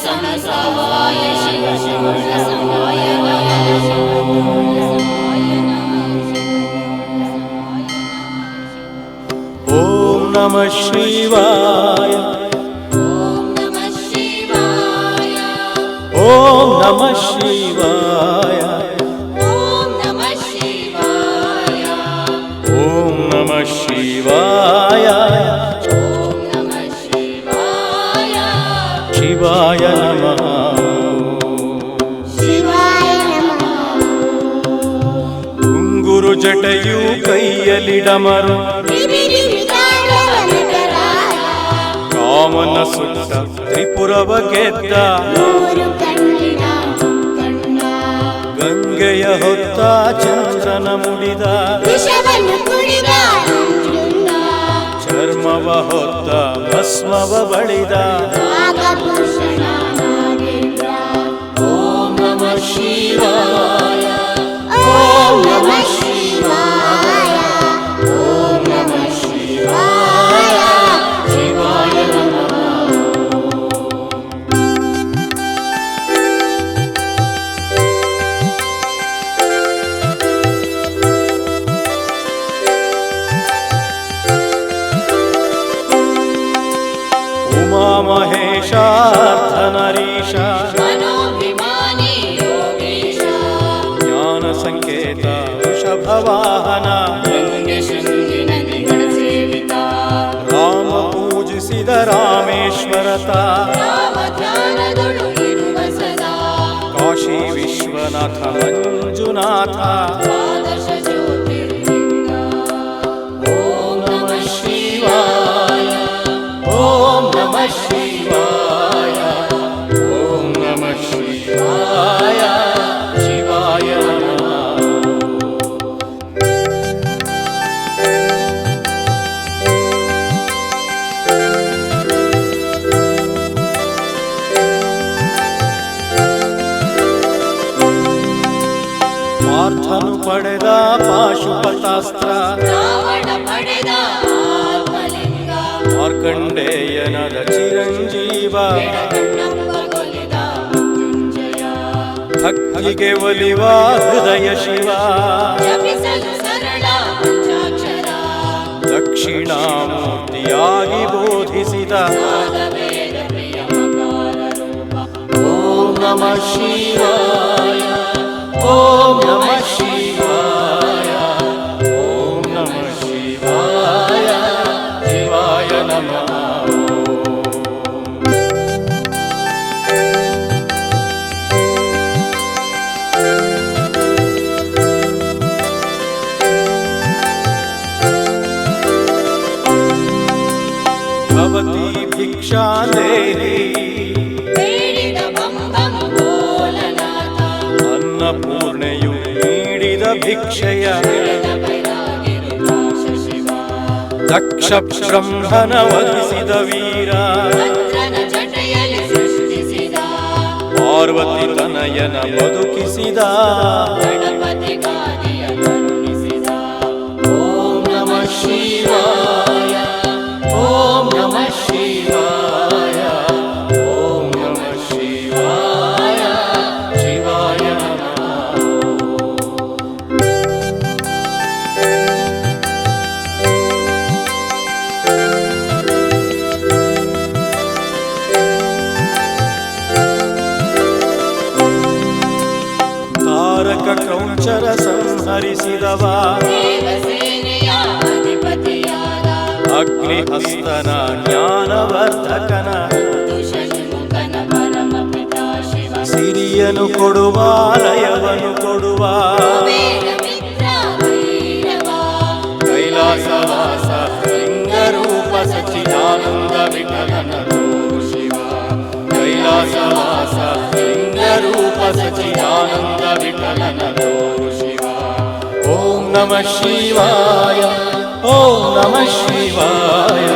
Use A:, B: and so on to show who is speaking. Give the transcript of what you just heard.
A: ಸಂಭವಾಯ ಶಿವ ಶೂಲಸಂಹಾಯ
B: ಓಂ ನಮಃ ಶಿವಾಯ ಓಂ ನಮಃ ಶಿವಾಯ
A: ಓಂ ನಮಃ ಶಿವಾಯ
B: ಓಂ ನಮಃ ಶಿವಾಯ
A: ಓಂ ನಮಃ ಶಿವಾಯ
B: ಶಿವಾಯ ನಮಃ
A: ಶಿವಾಯ ನಮಃ
B: ಗುಂಗುರು ಜಟೆಯು ಕೈಯಲಿಡಮರು ಕಾಮನ ಸುಟ್ಟ ತ್ರಿಪುರವ ಗೆದ್ದ ಗಂಗೆಯ ಹೊತ್ತ ಚಂದ್ರನ ಮುಡಿದ ಚರ್ಮವ ಹೊತ್ತ ಭಸ್ಮವ ಬಳಿದ ಓಂ ನಮಃ ಶಿವಾಯ ಓಂ ನಮಃ ಶಿವಾಯ ಓಂ ನಮಃ ಶಿವಾಯ ಶಿವಾಯ ನಮಃ ಉಮಾ ಮಹೇಶ ಅರ್ಧನರೀಶ
A: ಮನೋಭಿಮಾನಿ ಯೋಗೀಶ
B: ಜ್ಞಾನ ಸಂಕೇತ ವೃಷಭವಾಹನ
A: ಗಂಗೆ ಶೃಂಗಿ ನದಿಗಳ ಸೇವಿತ
B: ರಾಮ ಪೂಜಿಸಿದ ರಾಮೇಶ್ವರತ
A: ರಾಮ ಧ್ಯಾನದೊಳು ಇರುವ ಸದಾ
B: ಕಾಶಿ ವಿಶ್ವನಾಥ ಮಂಜುನಾಥ
A: ದ್ವಾದಶ ಜ್ಯೋತಿರ್ಲಿಂಗ
B: ಓಂ ನಮಃ ಶಿವಾಯ ಓಂ ನಮಃ ಶಿವಾಯ ಓಂ ನಮಃ ಶಿವಾಯ ಶಿವಾಯ ನಮಃ ಪಾರ್ಥನು ಪಡೆದ ಪಾಶುಪತಾಸ್ತ್ರ
A: ರಾವಣ ಪಡೆದ ಆತ್ಮಲಿಂಗ
B: ಮಾರ್ಕಂಡೇಯನದ ಚಿರಂಜೀವ
A: ಬೆಳಗಣ್ಣಪ್ಪಗೊಲಿದ ಮೃತ್ಯುಂಜಯ
B: ಭಕ್ತಿಗೆ ಒಲಿವ ಹೃದಯ ಶಿವ
A: ಜಪಿಸಲು ಸರಳ ಪಂಚಾಕ್ಷರ
B: ದಕ್ಷಿಣಾಮೂರ್ತಿಯಾಗಿ ಬೋಧಿಸಿದ
A: ನಾಗವೇದ ಪ್ರಿಯ ಮಕಾರ ರೂಪ
B: ಓಂ ನಮಃ ಶಿವಾಯ ಓಂ ನಮಃ ಶಿವಾಯ ಓಂ ನಮಃ ಶಿವಾಯ ಶಿವಾಯ ನಮಃ ಭವತಿ ಭಿಕ್ಷಾ ದೇಹಿ
A: ಬೇಡಿದ ಬಂಬಂ ಭೋಲನಾಥ
B: ಅನ್ನಪೂರ್ಣೆಯು ನೀಡಿದ ಭಿಕ್ಷೆಯ
A: ಬೆಳೆದ ಬೈರಾಗಿರುದ್ರಾಕ್ಷ ಶಿವ
B: ದಕ್ಷ ಬ್ರಹ್ಮನ ವಧಿಸಿದ ವೀರ
A: ಭದ್ರನ ಜಟೆಯಲ್ಲಿ ಸೃಷ್ಟಿಸಿದ
B: ಪಾರ್ವತಿ ತನಯನ ಬದುಕಿಸಿದ
A: ಗಣಪತಿ ಗಾದಿಯ ಕರುಣಿಸಿದ
B: ಓಂ ನಮಃ ಶಿವಾಯ ಓಂ ನಮಃ ಶಿವಾಯ ಓಂ ನಮಃ ಶಿವಾಯ ಶಿವಾಯ ನಮಃ ತಾರಕ ಕ್ರೌಂಚರ ಸಂಹರಿಸಿದವ
A: ದೇವಸೇನೆಯ ಅಧಿಪತಿಯಾದ
B: ಅಗ್ನಿಹಸ್ತನ ಜ್ಞಾನವರ್ಧಕನ
A: ದುಷಣ್ಮುಖನ ಪರಮ ಪಿತಾ ಶಿವ
B: ಸಿರಿಯನು ಕೊಡುವ ಲಯವನ್ನು ಕೊಡುವ
A: ಕುಬೇರ ಮಿತ್ರ ಭೈರವ
B: ಕೈಲಾಸವಾಸ ಲಿಂಗರೂಪ ಸಚ್ಚಿದಾನಂದ ವಿಠಲನ ತೋರು ಶಿವ ಕೈಲಾಸವಾಸ ಲಿಂಗರೂಪ ಸಚ್ಚಿದಾನಂದ ವಿಠಲನ ತೋರು ಶಿವ ಓಂ ನಮಃ ಶಿವಾಯ ಓಂ ನಮಃ ಶಿವಾಯ